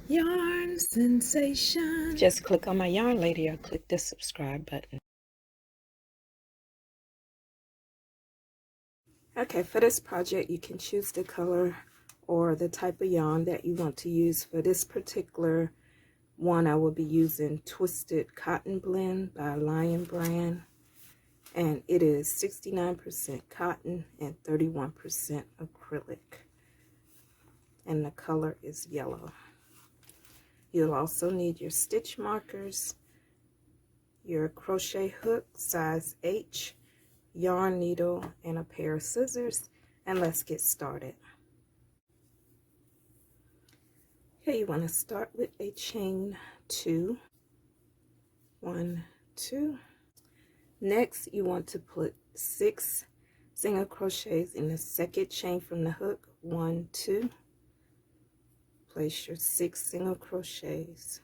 Yarn sensation. Just click on my yarn lady or click the subscribe button. Okay, for this project you can choose the color or the type of yarn that you want to use. For this particular one, I will be using Twisted Cotton Blend by Lion brand, and it is 69% cotton and 31% acrylic, and the color is yellow. You'll also need your stitch markers, your crochet hook size H, yarn needle, and a pair of scissors, and let's get started. Okay, you want to start with a chain 2, 1, 2. Next, you want to put 6 single crochets in the second chain from the hook, 1, 2. Place your 6 single crochets.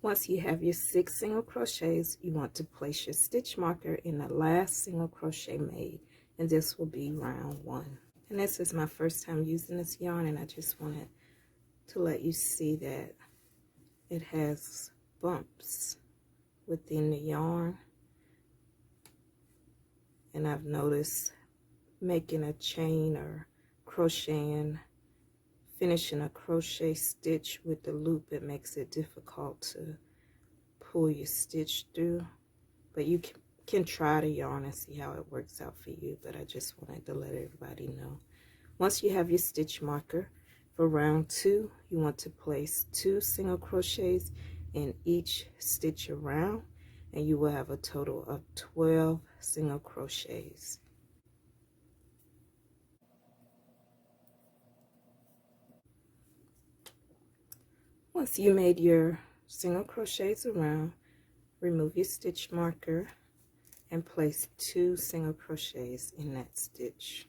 Once you have your 6 single crochets, you want to place your stitch marker in the last single crochet made, and this will be round 1. And this is my first time using this yarn, and I just wanted to let you see that it has bumps within the yarn, and I've noticed making a chain or crocheting, finishing a crochet stitch with the loop, it makes it difficult to pull your stitch through. But you can try the yarn and see how it works out for you, but I just wanted to let everybody know. Once you have your stitch marker, for round 2 you want to place 2 single crochets in each stitch around, and you will have a total of 12 single crochets. Once you made your single crochets around, remove your stitch marker and place 2 single crochets in that stitch.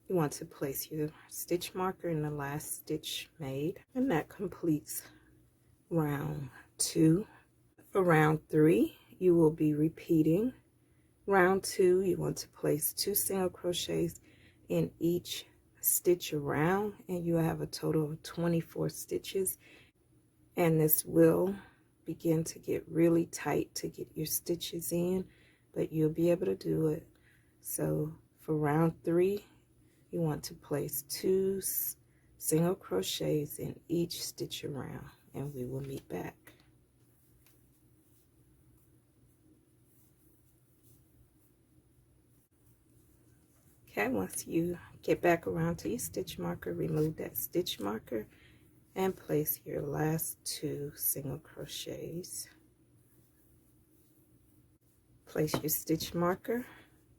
You want to place your stitch marker in the last stitch made, and that completes round 2. For round 3, you will be repeating. Round 2, you want to place 2 single crochets in each stitch around, and you have a total of 24 stitches, and this will begin to get really tight to get your stitches in, but you'll be able to do it. So for round 3, you want to place 2 single crochets in each stitch around, and we will meet back. Okay, once you get back around to your stitch marker, remove that stitch marker and place your last 2 single crochets. Place your stitch marker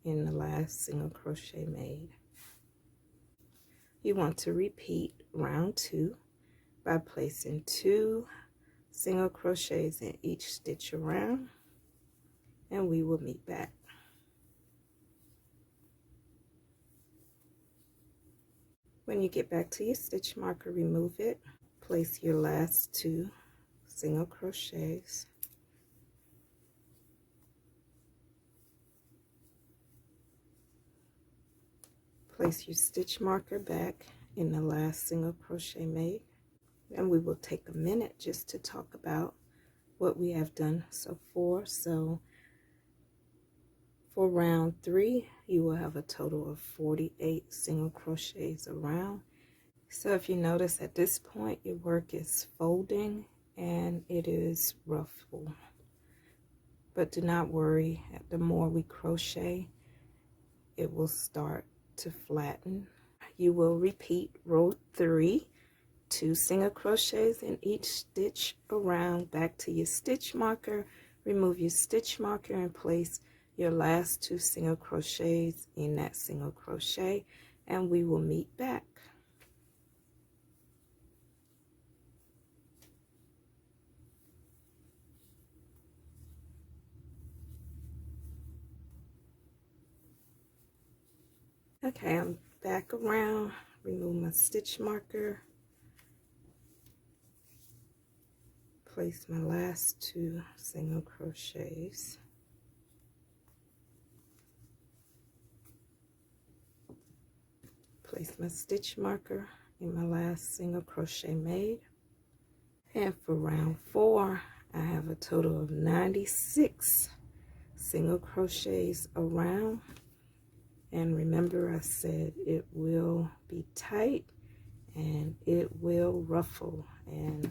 in the last single crochet made. You want to repeat round 2 by placing 2 single crochets in each stitch around, and we will meet back. When you get back to your stitch marker, remove it. Place your last 2 single crochets. Place your stitch marker back in the last single crochet made, and we will take a minute just to talk about what we have done so far. So for round 3, you will have a total of 48 single crochets around. So if you notice at this point, your work is folding and it is ruffled. But do not worry, the more we crochet, it will start to flatten. You will repeat row 3, 2 single crochets in each stitch around, back to your stitch marker, remove your stitch marker and place your last 2 single crochets in that single crochet, and we will meet back. Okay, I'm back around, remove my stitch marker, place my last 2 single crochets. Place my stitch marker in my last single crochet made. And for round 4, I have a total of 96 single crochets around. And remember, I said it will be tight and it will ruffle. And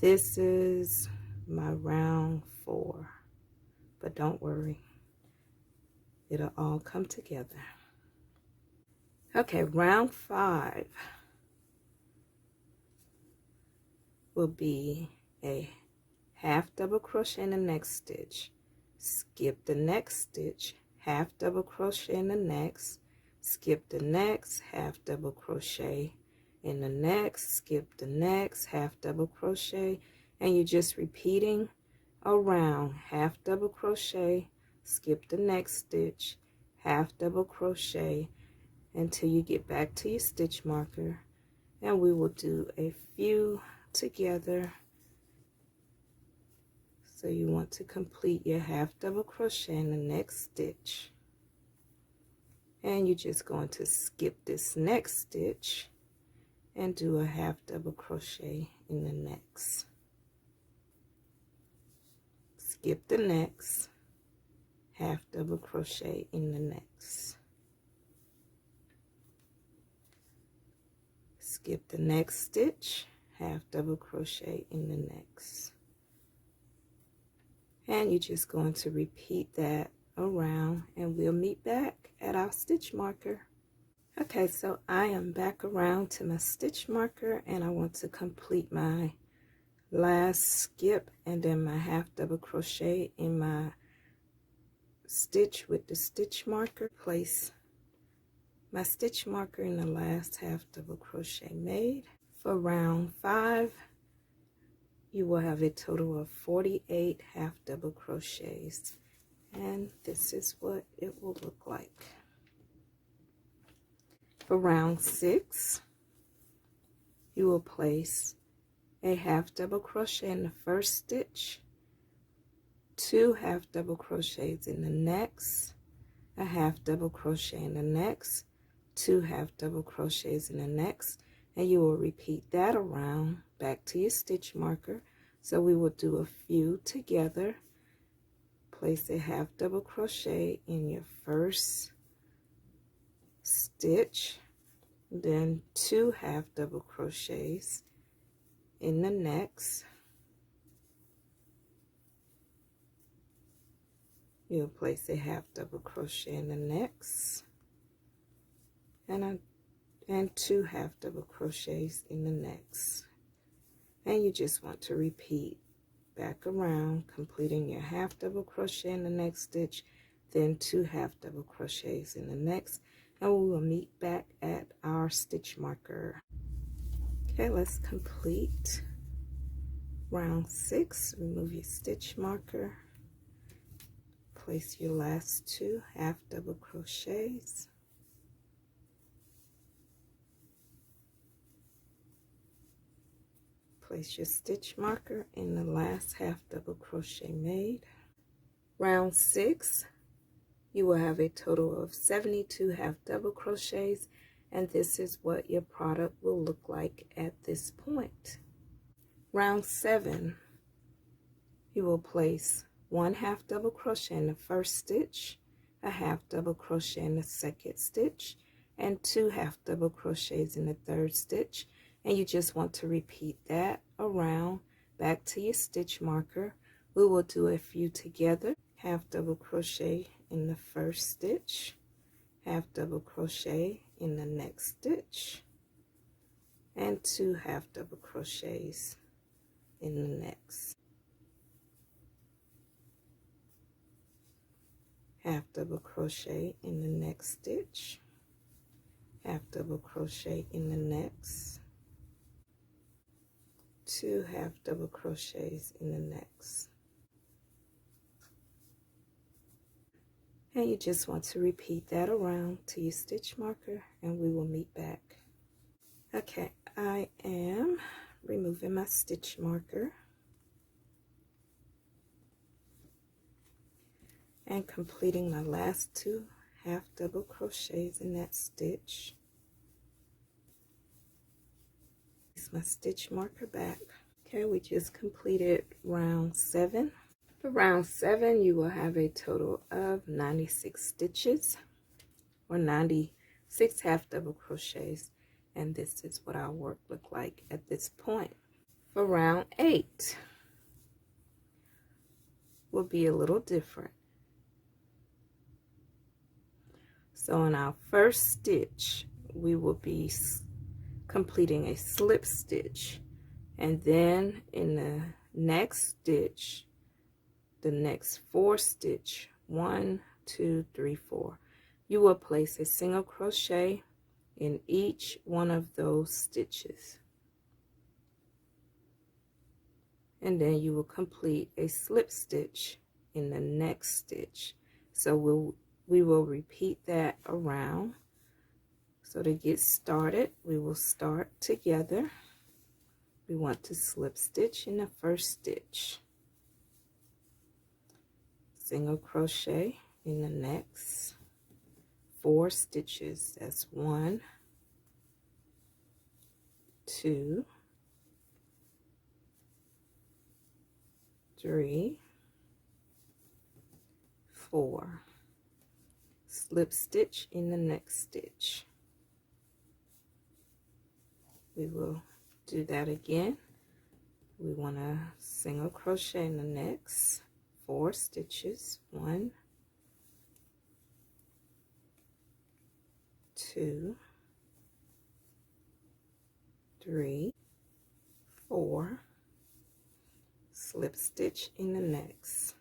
this is my round 4. But don't worry, it'll all come together. Okay, round 5 will be a half double crochet in the next stitch, skip the next stitch, half double crochet in the next, skip the next, half double crochet in the next, skip the next, half double crochet, and you're just repeating around, half double crochet, skip the next stitch, half double crochet until you get back to your stitch marker. And we will do a few together. So you want to complete your half double crochet in the next stitch, and you're just going to skip this next stitch and do a half double crochet in the next, skip the next, half double crochet in the next, skip the next stitch, half double crochet in the next. And you're just going to repeat that around, and we'll meet back at our stitch marker. Okay, so I am back around to my stitch marker, and I want to complete my last skip and then my half double crochet in my stitch with the stitch marker. Place my stitch marker in the last half double crochet made. For round 5, you will have a total of 48 half double crochets, and this is what it will look like. For round 6, you will place a half double crochet in the first stitch, 2 half double crochets in the next, a half double crochet in the next, 2 half double crochets in the next, and you will repeat that around back to your stitch marker. So we will do a few together. Place a half double crochet in your first stitch, then 2 half double crochets in the next. You'll place a half double crochet in the next, and 2 half double crochets in the next. And you just want to repeat back around, completing your half double crochet in the next stitch, then 2 half double crochets in the next, and we will meet back at our stitch marker. Okay, let's complete round 6. Remove your stitch marker, place your last 2 half double crochets, place your stitch marker in the last half double crochet made. Round 6, you will have a total of 72 half double crochets, and this is what your product will look like at this point. Round 7, you will place 1 half double crochet in the first stitch, a half double crochet in the second stitch, and 2 half double crochets in the third stitch. And you just want to repeat that around back to your stitch marker. We will do a few together. Half double crochet in the first stitch, half double crochet in the next stitch, and 2 half double crochets in the next. Half double crochet in the next stitch, half double crochet in the next, 2 half double crochets in the next. And you just want to repeat that around to your stitch marker, and we will meet back. Okay, I am removing my stitch marker, and completing my last 2 half double crochets in that stitch. Place my stitch marker back. Okay, we just completed round 7. For round 7, you will have a total of 96 stitches, or 96 half double crochets, and this is what our work look like at this point. For round 8 will be a little different. So in our first stitch, we will be completing a slip stitch, and then in the next stitch, the next 4 stitch, 1, 2, 3, 4, you will place a single crochet in each one of those stitches, and then you will complete a slip stitch in the next stitch. So we will repeat that around. So to get started, we will start together. We want to slip stitch in the first stitch, single crochet in the next 4 stitches. That's 1, 2, 3, 4. Slip stitch in the next stitch. We will do that again. We want to single crochet in the next 4 stitches. 1, 2, 3, 4. Slip stitch in the next,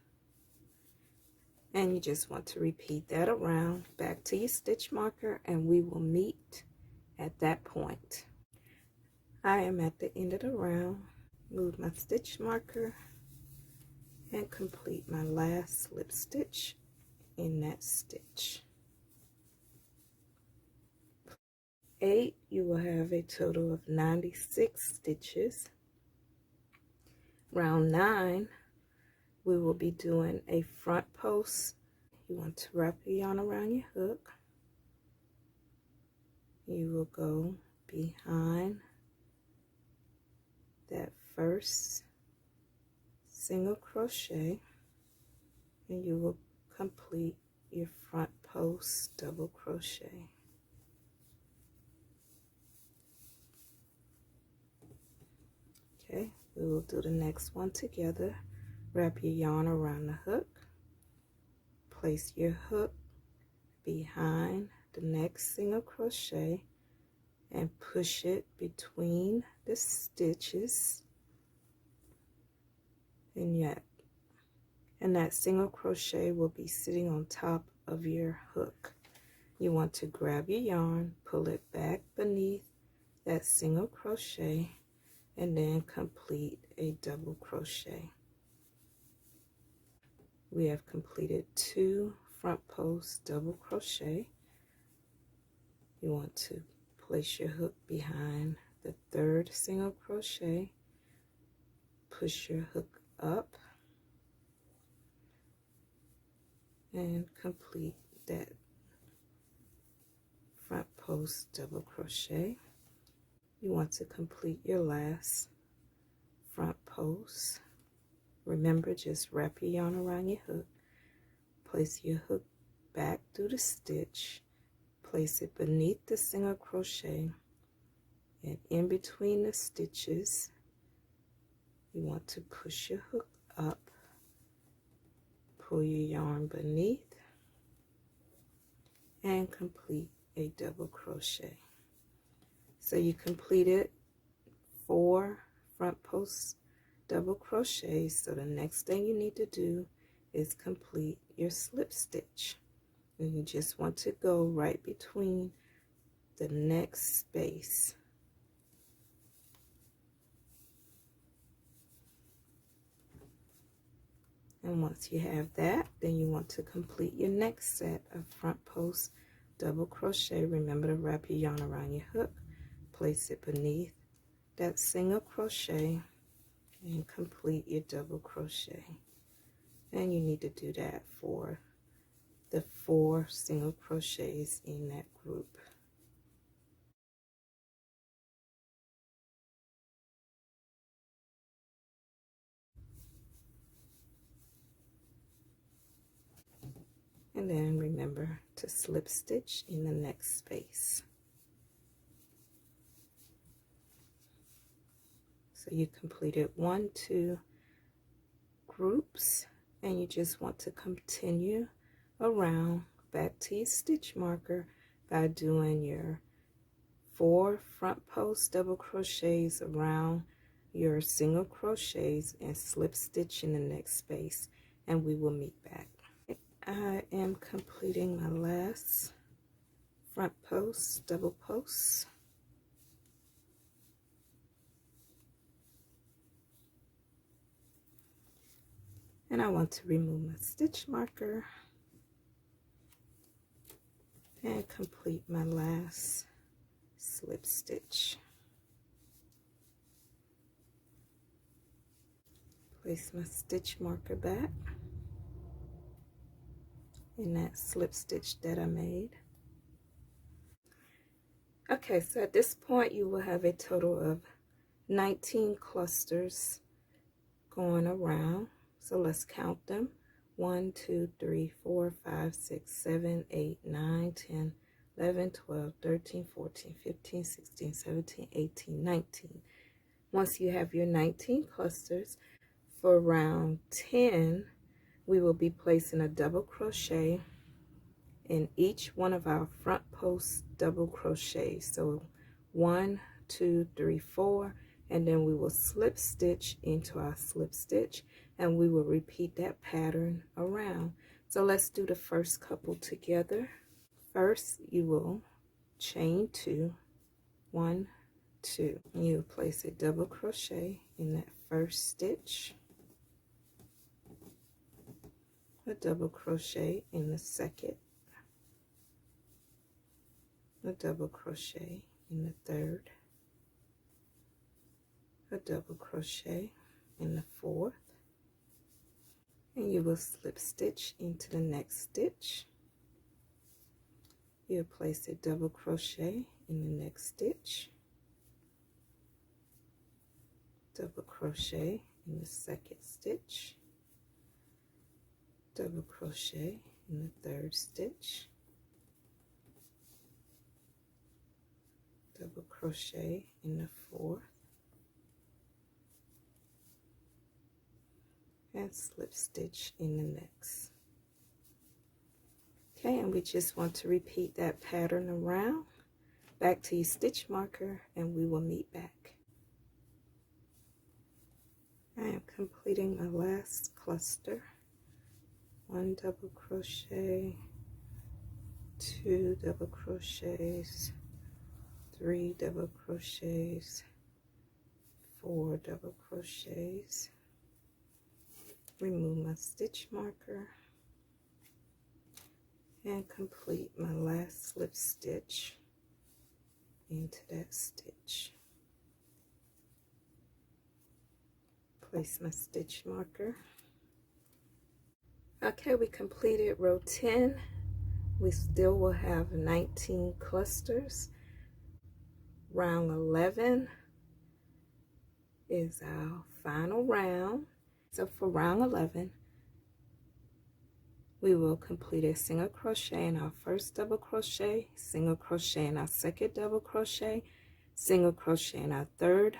and you just want to repeat that around back to your stitch marker, and we will meet at that point. I am at the end of the round. Move my stitch marker and complete my last slip stitch in that stitch. 8, you will have a total of 96 stitches. Round 9, we will be doing a front post. You want to wrap your yarn around your hook. You will go behind that first single crochet, and you will complete your front post double crochet. Okay, we will do the next one together. Wrap your yarn around the hook, place your hook behind the next single crochet and push it between the stitches, and that single crochet will be sitting on top of your hook. You want to grab your yarn, pull it back beneath that single crochet, and then complete a double crochet. We have completed 2 front post double crochet. You want to place your hook behind the 3rd single crochet, push your hook up, and complete that front post double crochet. You want to complete your last front post. Remember, just wrap your yarn around your hook, place your hook back through the stitch, place it beneath the single crochet, and in between the stitches, you want to push your hook up, pull your yarn beneath, and complete a double crochet. So you completed 4 front post double crochets. So the next thing you need to do is complete your slip stitch, and you just want to go right between the next space. And once you have that, then you want to complete your next set of front post double crochet. Remember to wrap your yarn around your hook, place it beneath that single crochet, and complete your double crochet. And you need to do that for the 4 single crochets in that group. And then remember to slip stitch in the next space. So you completed 1, 2 groups, and you just want to continue around back to your stitch marker by doing your 4 front post double crochets around your single crochets and slip stitch in the next space, and we will meet back. I am completing my last front post double post. And I want to remove my stitch marker and complete my last slip stitch. Place my stitch marker back in that slip stitch that I made. Okay, so at this point you will have a total of 19 clusters going around. So let's count them. 1, 2, 3, 4, 5, 6, 7, 8, 9, 10, 11, 12, 13, 14, 15, 16, 17, 18, 19. Once you have your 19 clusters, for round 10, we will be placing a double crochet in each one of our front post double crochets. So 1, 2, 3, 4, and then we will slip stitch into our slip stitch, and we will repeat that pattern around. So let's do the first couple together. First, you will chain 2, 1, 2, and you place a double crochet in that first stitch, a double crochet in the second, a double crochet in the third, a double crochet in the fourth, and you will slip stitch into the next stitch. You'll place a double crochet in the next stitch, double crochet in the second stitch, double crochet in the third stitch, double crochet in the fourth, and slip stitch in the next. Okay, and we just want to repeat that pattern around back to your stitch marker, and we will meet back. I am completing my last cluster. 1 double crochet, 2 double crochets, 3 double crochets, 4 double crochets. Remove my stitch marker and complete my last slip stitch into that stitch. Place my stitch marker. Okay, we completed row 10. We still will have 19 clusters. Round 11 is our final round. So for round 11, we will complete a single crochet in our first double crochet, single crochet in our second double crochet, single crochet in our third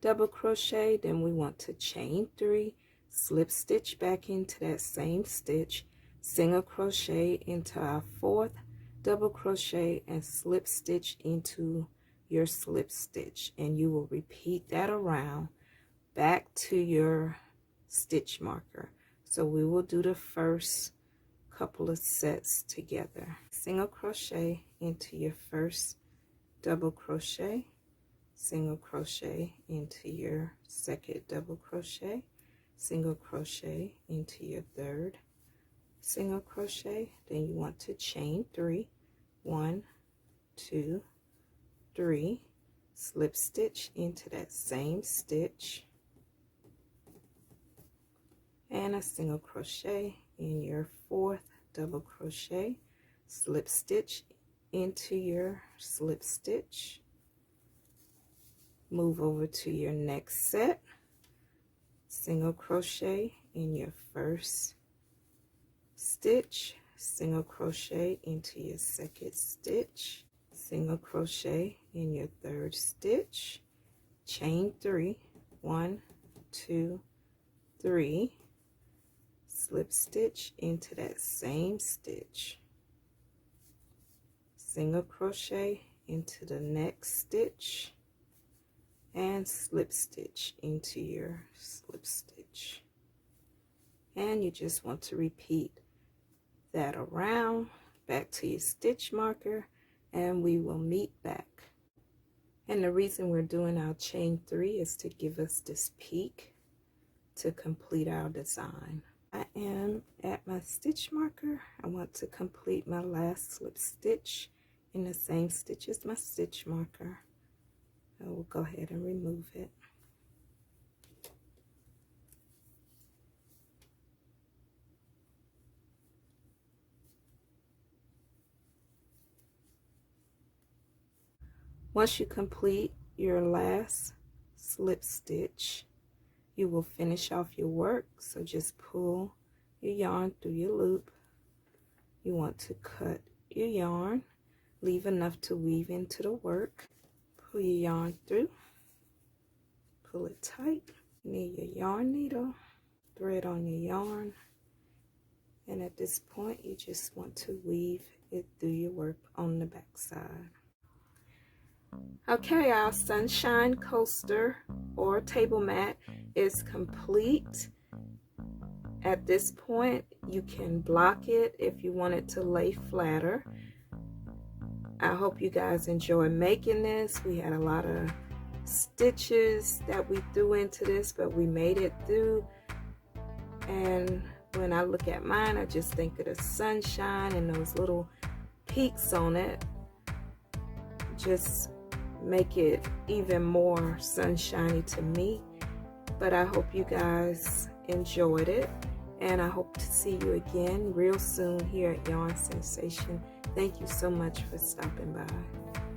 double crochet. Then we want to chain 3, slip stitch back into that same stitch, single crochet into our fourth double crochet, and slip stitch into your slip stitch, and you will repeat that around back to your stitch marker. So we will do the first couple of sets together. Single crochet into your first double crochet, single crochet into your second double crochet, single crochet into your third single crochet. Then you want to chain 3, 1, 2, 3, slip stitch into that same stitch, and a single crochet in your fourth double crochet, slip stitch into your slip stitch, move over to your next set, single crochet in your first stitch, single crochet into your second stitch, single crochet in your third stitch, chain 3, 1, 2, 3, slip stitch into that same stitch, single crochet into the next stitch, and slip stitch into your slip stitch. And you just want to repeat that around back to your stitch marker, and we will meet back. And the reason we're doing our chain 3 is to give us this peak to complete our design. I am at my stitch marker. I want to complete my last slip stitch in the same stitch as my stitch marker. I will go ahead and remove it. Once you complete your last slip stitch, you will finish off your work. So just pull your yarn through your loop. You want to cut your yarn, leave enough to weave into the work. Pull your yarn through, pull it tight. You need your yarn needle, thread on your yarn, and at this point you just want to weave it through your work on the back side. Okay, our sunshine coaster or table mat is complete. At this point you can block it if you want it to lay flatter. I hope you guys enjoy making this. We had a lot of stitches that we threw into this, but we made it through. And when I look at mine, I just think of the sunshine and those little peaks on it. Just make it even more sunshiny to me. But I hope you guys enjoyed it, and I hope to see you again real soon here at Yarn Sensation. Thank you so much for stopping by.